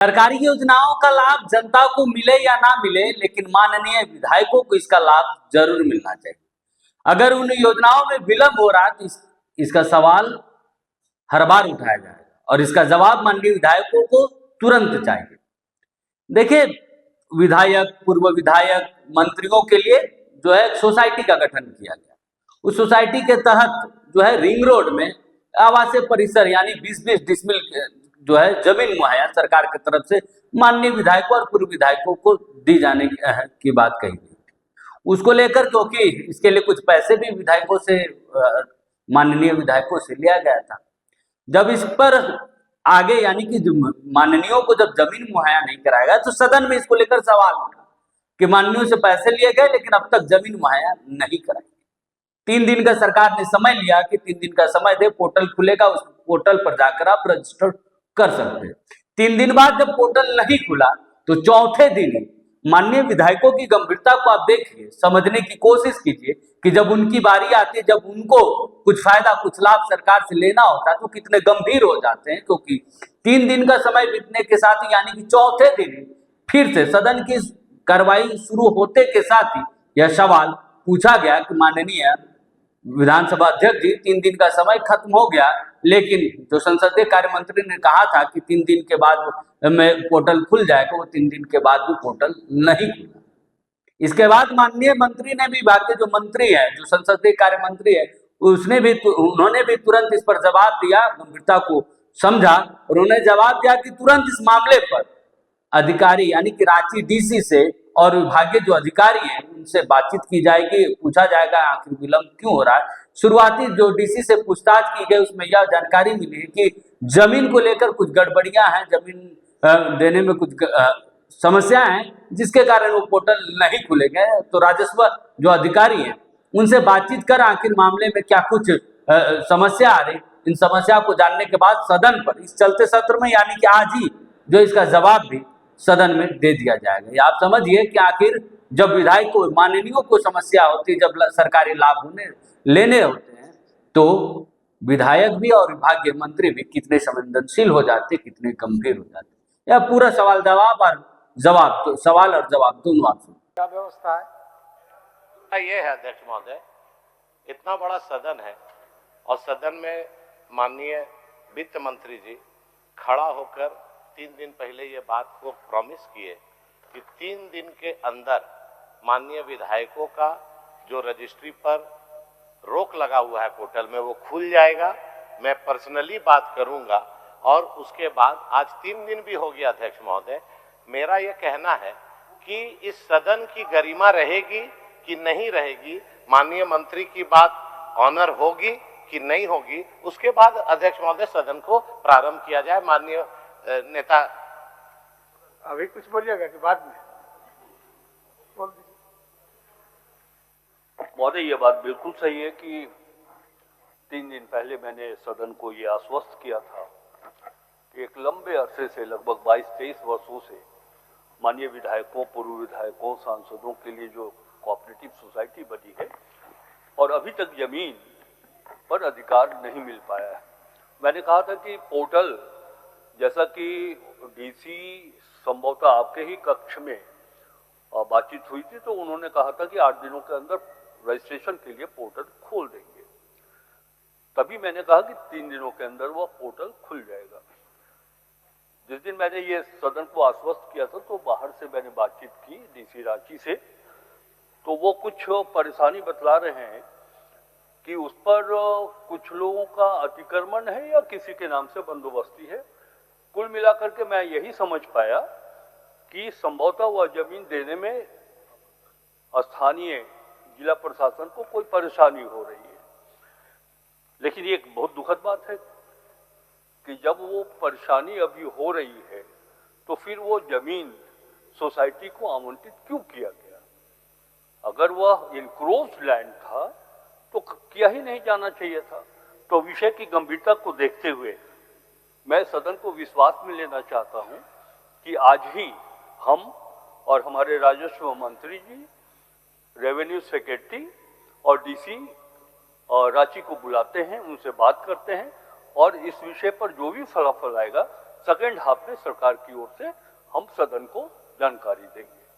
सरकारी योजनाओं का लाभ जनता को मिले या ना मिले, लेकिन माननीय विधायकों को इसका लाभ जरूर मिलना चाहिए। अगर उन योजनाओं में विलंब हो रहा है तो इसका सवाल हर बार उठाया जाएगा और इसका जवाब माननीय विधायकों को तुरंत चाहिए। देखिए, विधायक, पूर्व विधायक, मंत्रियों के लिए जो है सोसाइटी का गठन किया गया। उस सोसाइटी के तहत जो है रिंग रोड में आवासीय परिसर यानी 20-20 डिसमिल जो है जमीन मुहैया सरकार की तरफ से माननीय विधायकों और पूर्व विधायकों को दी जाने की बात कही गई। उसको लेकर, क्योंकि इसके लिए कुछ पैसे भी विधायकों से, माननीय विधायकों से लिया गया था। जब इस पर आगे यानी कि माननीयों को जब जमीन मुहैया नहीं कराया गया तो सदन में इसको लेकर सवाल उठा कि माननीयों से पैसे लिए गए लेकिन अब तक जमीन मुहैया नहीं कराई। 3 दिन का सरकार ने समय लिया कि 3 दिन का समय दे, पोर्टल खुलेगा, उस पोर्टल पर जाकर आप रजिस्टर कर सकते हैं। 3 दिन बाद जब पोर्टल नहीं खुला तो चौथे दिन माननीय विधायकों की गंभीरता को आप देखिए, समझने की कोशिश कीजिए कि जब उनकी बारी आती है, जब उनको कुछ फायदा, कुछ लाभ सरकार से लेना होता है तो कितने गंभीर हो जाते हैं। क्योंकि 3 दिन का समय बीतने के साथ ही यानी कि चौथे दिन फिर से सदन की कार्रवाई शुरू होते के साथ ही यह सवाल पूछा गया कि माननीय विधानसभा अध्यक्ष जी, 3 दिन का समय खत्म हो गया, लेकिन जो संसदीय कार्य मंत्री ने कहा था कि 3 दिन के बाद में पोर्टल खुल जाएगा, वो 3 दिन के बाद भी पोर्टल नहीं खुला। इसके बाद माननीय मंत्री ने भी, विभाग के जो मंत्री है, जो संसदीय कार्य मंत्री है, उन्होंने भी तुरंत इस पर जवाब दिया, गंभीरता को समझा और उन्होंने जवाब दिया कि तुरंत इस मामले पर अधिकारी यानी कि रांची डीसी से और विभागीय जो अधिकारी हैं उनसे बातचीत की जाएगी, पूछा जाएगा आखिर विलंब क्यों हो रहा है। शुरुआती जो डीसी से पूछताछ की गई उसमें यह जानकारी मिली कि जमीन को लेकर कुछ गड़बड़ियां हैं, जमीन देने में कुछ समस्या है, जिसके कारण वो पोर्टल नहीं खुले गए। तो राजस्व जो अधिकारी हैं उनसे बातचीत कर आखिर मामले में क्या कुछ समस्या आ रही, इन समस्या को जानने के बाद सदन पर इस चलते सत्र में यानी कि आज ही जो इसका जवाब भी सदन में दे दिया जाएगा। या आप समझिए कि आखिर जब विधायक को, माननीयों को समस्या होती है, जब सरकारी लाभ लेने होते हैं, तो विधायक भी और विभागीय मंत्री भी कितने संवेदनशील हो जाते, कितने गंभीर हो जाते। यह पूरा सवाल जवाब तो सवाल और जवाब दोनों आप सुन। क्या व्यवस्था है? ये है अध्यक्ष महोदय, इतना बड़ा सदन है और सदन में माननीय वित्त मंत्री जी खड़ा होकर 3 दिन पहले ये बात को प्रॉमिस किए कि 3 दिन के अंदर माननीय विधायकों का जो रजिस्ट्री पर रोक लगा हुआ है पोर्टल में वो खुल जाएगा। मैं पर्सनली बात करूंगा और उसके बाद आज 3 दिन भी हो गया अध्यक्ष महोदय। मेरा ये कहना है कि इस सदन की गरिमा रहेगी कि नहीं रहेगी, माननीय मंत्री की बात ऑनर होगी कि नहीं होगी, उसके बाद अध्यक्ष महोदय सदन को प्रारंभ किया जाए। माननीय नेता अभी कुछ बोलिएगा कि बाद में बोल दीजिए। महोदय, ये बात बिल्कुल सही है कि 3 दिन पहले मैंने सदन को ये आश्वस्त किया था कि एक लंबे अरसे से, लगभग 22-23 वर्षों से माननीय विधायकों, पूर्व विधायकों, सांसदों के लिए जो कोऑपरेटिव सोसाइटी बनी है और अभी तक जमीन पर अधिकार नहीं मिल पाया है। मैंने कहा था कि पोर्टल, जैसा कि डीसी संभवतः आपके ही कक्ष में बातचीत हुई थी, तो उन्होंने कहा था कि 8 दिनों के अंदर रजिस्ट्रेशन के लिए पोर्टल खोल देंगे। तभी मैंने कहा कि 3 दिनों के अंदर वह पोर्टल खुल जाएगा। जिस दिन मैंने ये सदन को आश्वस्त किया था तो बाहर से मैंने बातचीत की डीसी रांची से, तो वो कुछ परेशानी बतला रहे हैं कि उस पर कुछ लोगों का अतिक्रमण है या किसी के नाम से बंदोबस्ती है। कुल मिलाकर के मैं यही समझ पाया कि संभवतः वह जमीन देने में स्थानीय जिला प्रशासन को कोई परेशानी हो रही है। लेकिन ये एक बहुत दुखद बात है कि जब वो परेशानी अभी हो रही है तो फिर वो जमीन सोसाइटी को आवंटित क्यों किया गया? अगर वह इनक्रोच्ड लैंड था तो किया ही नहीं जाना चाहिए था। तो विषय की गंभीरता को देखते हुए मैं सदन को विश्वास में लेना चाहता हूं कि आज ही हम और हमारे राजस्व मंत्री जी, रेवेन्यू सेक्रेटरी और डीसी और रांची को बुलाते हैं, उनसे बात करते हैं और इस विषय पर जो भी फलाफल आएगा सेकेंड हाफ में सरकार की ओर से हम सदन को जानकारी देंगे।